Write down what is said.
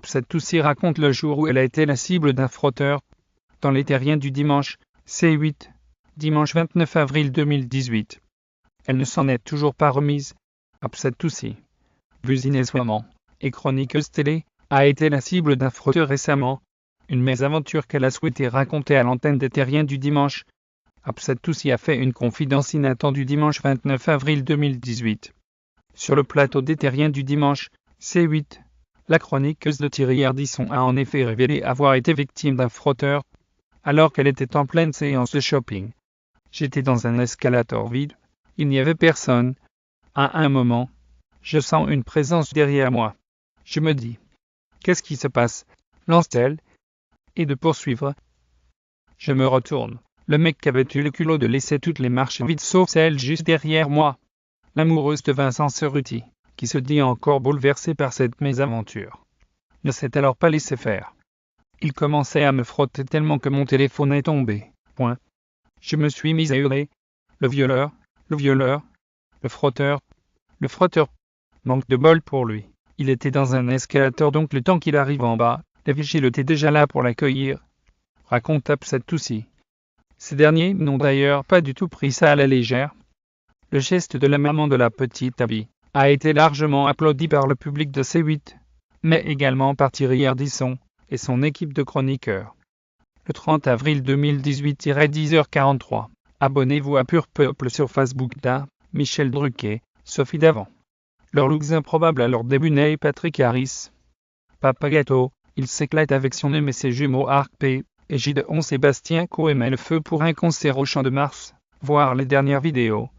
Cette Toussi raconte le jour où elle a été la cible d'un frotteur. Dans les terriens du dimanche, C8, dimanche 29 avril 2018. Elle ne s'en est toujours pas remise. Cette Toussi, businesswoman et chroniqueuse télé, a été la cible d'un frotteur récemment. Une mésaventure qu'elle a souhaité raconter à l'antenne des terriens du dimanche. Cette Toussi a fait une confidence inattendue dimanche 29 avril 2018. Sur le plateau des terriens du dimanche, C8, la chroniqueuse de Thierry Ardisson a en effet révélé avoir été victime d'un frotteur, alors qu'elle était en pleine séance de shopping. J'étais dans un escalator vide, il n'y avait personne. À un moment, je sens une présence derrière moi. Je me dis, qu'est-ce qui se passe, lance-t-elle, et de poursuivre. Je me retourne. Le mec avait eu le culot de laisser toutes les marches vides sauf celle juste derrière moi. L'amoureuse de Vincent Cerruti, qui se dit encore bouleversée par cette mésaventure, ne s'est alors pas laissé faire. Il commençait à me frotter tellement que mon téléphone est tombé. Je me suis mise à hurler. Le violeur, le frotteur. Manque de bol pour lui. Il était dans un escalator donc le temps qu'il arrive en bas, les vigiles étaient déjà là pour l'accueillir. Raconte cette Toussi. Ces derniers n'ont d'ailleurs pas du tout pris ça à la légère. Le geste de la maman de la petite Abby a été largement applaudi par le public de C8, mais également par Thierry Ardisson et son équipe de chroniqueurs. Le 30 avril 2018-10h43, abonnez-vous à Pur Peuple sur Facebook. Michel Drucker, Sophie Davant. Leurs looks improbables à leur début. Neil Patrick Harris. Papa Gâteau, il s'éclate avec son aimé et ses jumeaux Arc P. et Gideon Sébastien Coe met le feu pour un concert au Champ de Mars. Voir les dernières vidéos.